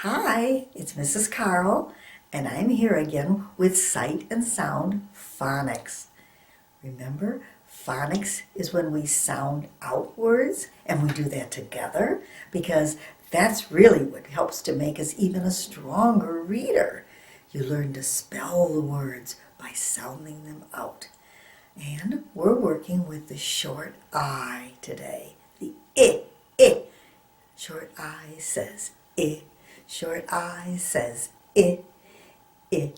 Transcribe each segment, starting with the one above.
Hi, it's Mrs. Carl, and I'm here again with Sight and Sound Phonics. Remember, phonics is when we sound out words, and we do that together because that's really what helps to make us even a stronger reader. You learn to spell the words by sounding them out. And we're working with the short I today. The I. Short I says I. Short I says I. I.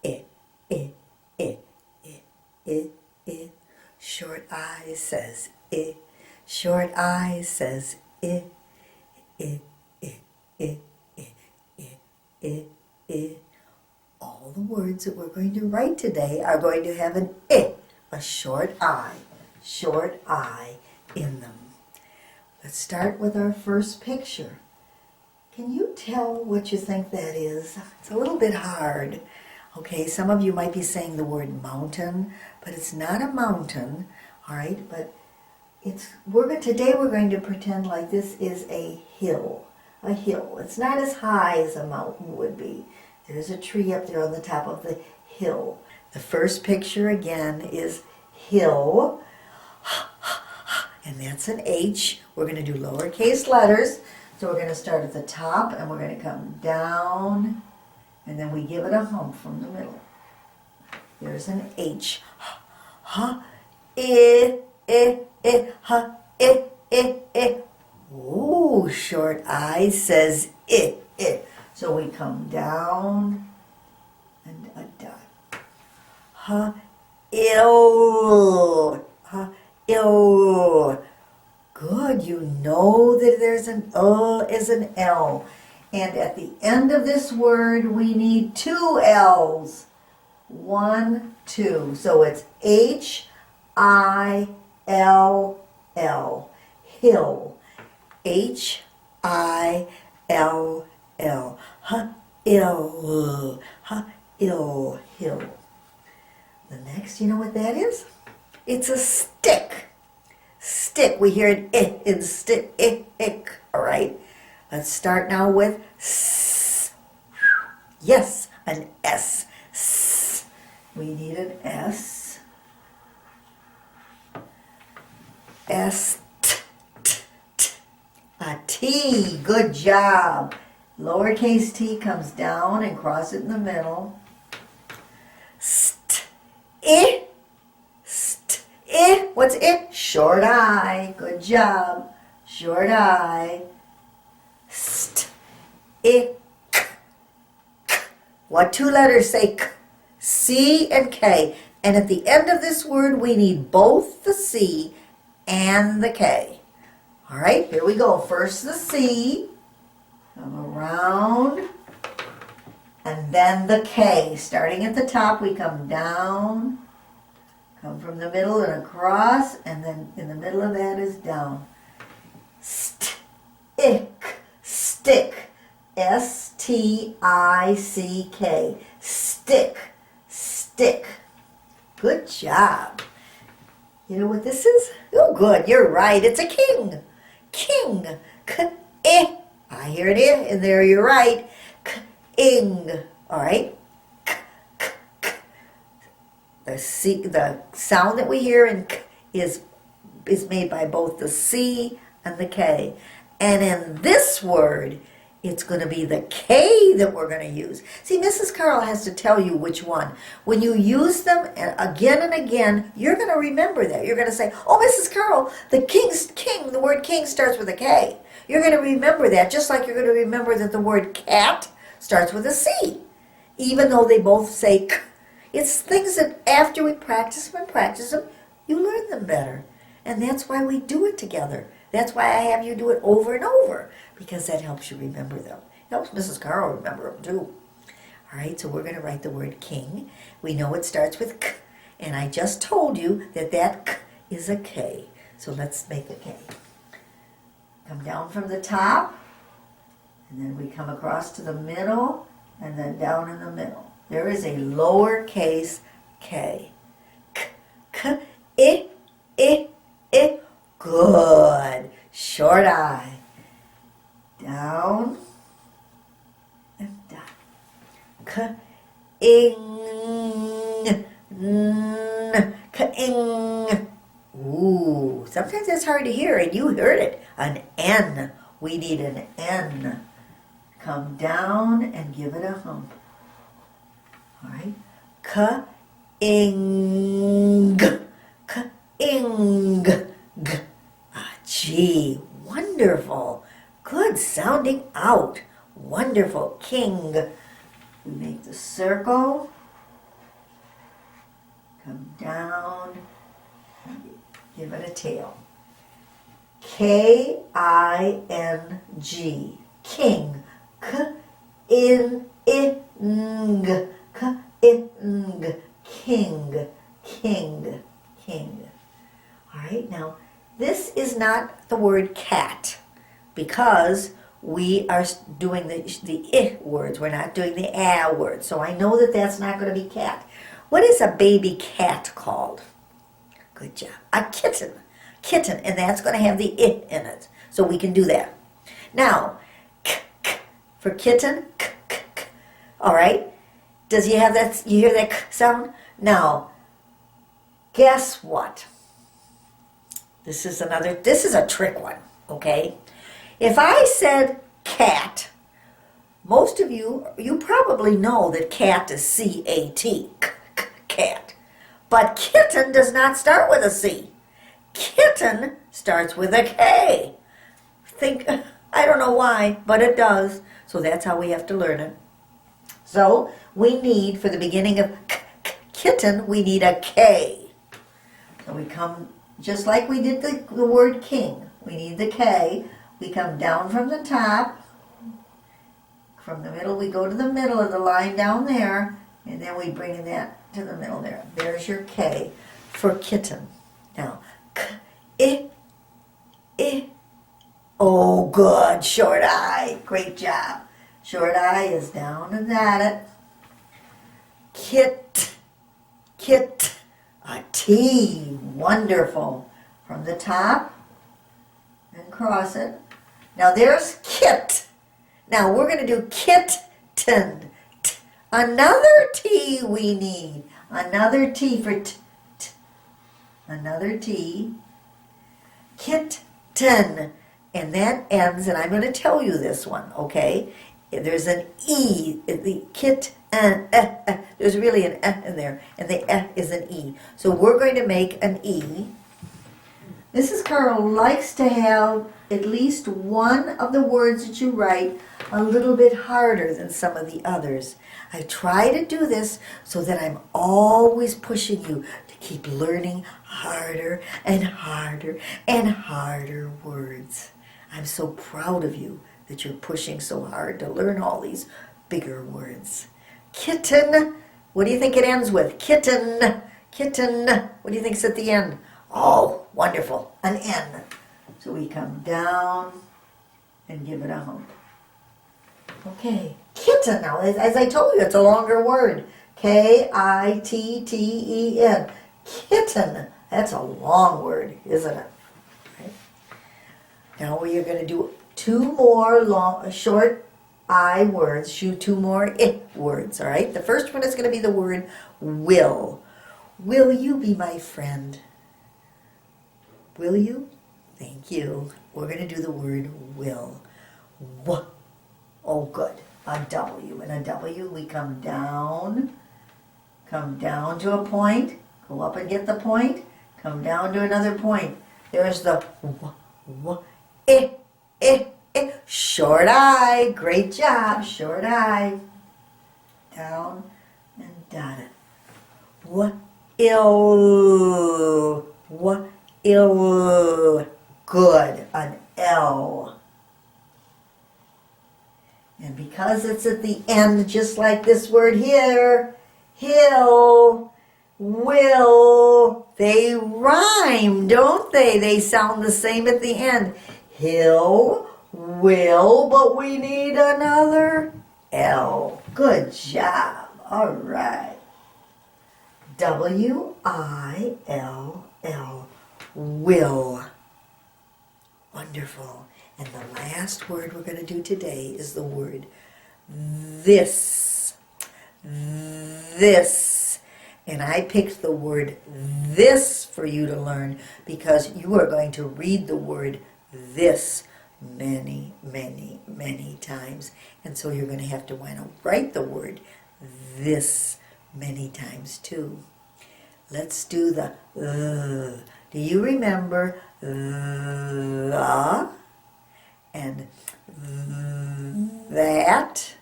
I. I. I. I. I. I. Short I says I. Short I says I. I. I. I. I. I. I. All the words that we're going to write today are going to have an I, a short I in them. Let's start with our first picture. Can you tell what you think that is? It's a little bit hard. Okay, some of you might be saying the word mountain, but it's not a mountain, all right? But today we're going to pretend like this is a hill. A hill. It's not as high as a mountain would be. There's a tree up there on the top of the hill. The first picture again is hill, and that's an H. We're going to do lowercase letters. So we're going to start at the top, and we're going to come down, and then we give it a hump from the middle. There's an H. Ha, ha, I. Ooh, short I says I. So we come down and a dot. Ha, ill. Ha, ill. Good, you know that there's an O is an L. And at the end of this word, we need two L's. 1, 2. So it's H-I-L-L. Hill. H-I-L-L. Ha-ill. Ha-ill. Hill. The next, you know what that is? It's a stick. Stick. We hear an I in stick. Ick. All right. Let's start now with S. Yes, an S. S. We need an S. S. T. T. T. A T. Good job. Lowercase t comes down and cross it in the middle. St. I. St. I. What's it? Short I. Good job. Short I. St. I. K. K. What two letters say K? C and K. And at the end of this word, we need both the C and the K. All right, here we go. First the C. Come around. And then the K. Starting at the top, we come down. Come from the middle and across, and then in the middle of that is down. Stick. Stick. S-T-I-C-K. Stick. Stick. Good job. You know what this is? Oh, good. You're right. It's a king. King. K-I. I hear it in there. You're right. K-ing. All right. The sound that we hear in K is made by both the C and the K. And in this word, it's going to be the K that we're going to use. See, Mrs. Carl has to tell you which one. When you use them again and again, you're going to remember that. You're going to say, oh, Mrs. Carl, the word king starts with a K. You're going to remember that, just like you're going to remember that the word cat starts with a C, even though they both say K. It's things that after we practice them, you learn them better. And that's why we do it together. That's why I have you do it over and over, because that helps you remember them. It helps Mrs. Carl remember them too. All right, so we're going to write the word king. We know it starts with K, and I just told you that K is a K. So let's make a K. Come down from the top, and then we come across to the middle, and then down in the middle. There is a lowercase K. K, I. Good. Short I. Down. K-ing, n, K-ing. Ooh, sometimes that's hard to hear, and you heard it. An N. We need an N. Come down and give it a hump. All right. K-ing, K-ing, G. Ah, G. Wonderful. Good sounding out. Wonderful. King. We make the circle. Come down. Give it a tail. K-I-N-G. King. K-in-ing. K-in-ing. King. King. King. All right, now this is not the word cat because we are doing the I words. We're not doing the a words. So I know that that's not going to be cat. What is a baby cat called? Good job. A kitten. Kitten, and that's going to have the I in it. So we can do that. Now, k for kitten, k. All right? Does you have that? You hear that k sound? Now, guess what? This is a trick one, okay? If I said cat, most of you probably know that cat is C-A-T, cat. But kitten does not start with a C. Kitten starts with a K. I don't know why, but it does. So that's how we have to learn it. So we need, for the beginning of kitten, we need a K. So we come, just like we did the word king, we need the K. We come down from the top. From the middle, we go to the middle of the line down there, and then we bring that to the middle there. There's your K for kitten. Now, I. Oh, good. Short I. Great job. Short I is down and at it. Kit. A T. Wonderful. From the top and cross it. Now there's kit. Now we're going to do kitten. Another T we need. Another T for Another T. Kitten. And that ends, and I'm going to tell you this one, okay? There's an E. The there's really an in there, and the is an E. So we're going to make an E. Mrs. Carl likes to have at least one of the words that you write a little bit harder than some of the others. I try to do this so that I'm always pushing you to keep learning harder and harder and harder words. I'm so proud of you that you're pushing so hard to learn all these bigger words. Kitten. What do you think it ends with? Kitten. What do you think's at the end? Oh, wonderful. An N. So we come down and give it a hump. Okay. Kitten. Now, as I told you, it's a longer word. K-I-T-T-E-N. Kitten. That's a long word, isn't it? Right. Now we are going to do two more short I words, two more I words, all right? The first one is going to be the word will. Will you be my friend? Will you? Thank you. We're going to do the word will. Oh, good. A W. And a W, we come down to a point, go up and get the point, come down to another point. There's the I. Short I. Great job. Short I. Down and dot it. Ill. Good. An L. And because it's at the end, just like this word here, hill, will, they rhyme, don't they? They sound the same at the end. Hill, will, but we need another L. Good job. All right. W-I-L-L. Will. Wonderful. And the last word we're going to do today is the word this. this. And I picked the word this for you to learn because you are going to read the word this many, many, many times. And so you're going to have to want to write the word this many times too. Let's do the Do you remember the and that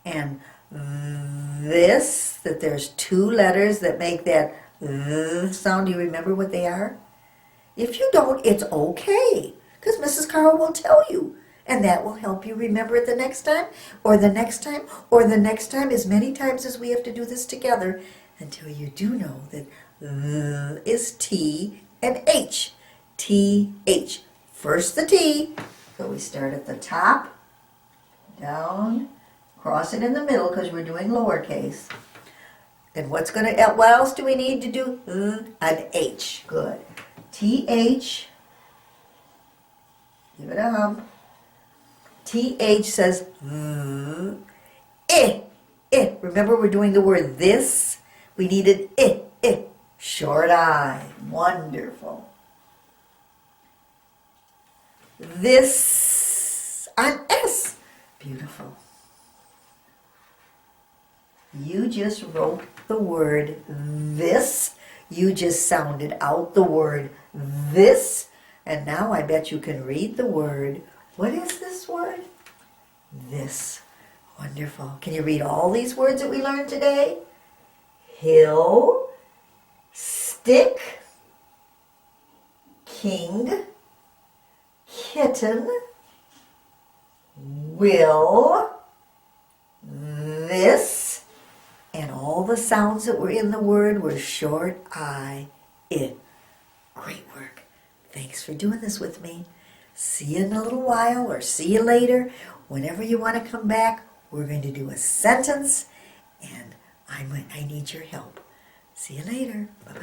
and this, that there's two letters that make that sound? Do you remember what they are? If you don't, it's okay, because Mrs. Carl will tell you, and that will help you remember it the next time, or the next time, or the next time, as many times as we have to do this together, until you do know that is T and H. T, H. First the T, so we start at the top, down, cross it in the middle because we're doing lowercase. Then what else do we need to do? An H. Good. T-H. Give it a hump. T-H says I. Remember we're doing the word this? We needed I. Short I. Wonderful. This. An S. Beautiful. You just wrote the word this. You just sounded out the word this. And now I bet you can read the word. What is this word? This. Wonderful. Can you read all these words that we learned today? Hill, stick, king, kitten, will, this, and all the sounds that were in the word were short I, it. Great work. Thanks for doing this with me. See you in a little while, or see you later. Whenever you want to come back, we're going to do a sentence, and I need your help. See you later. Bye-bye.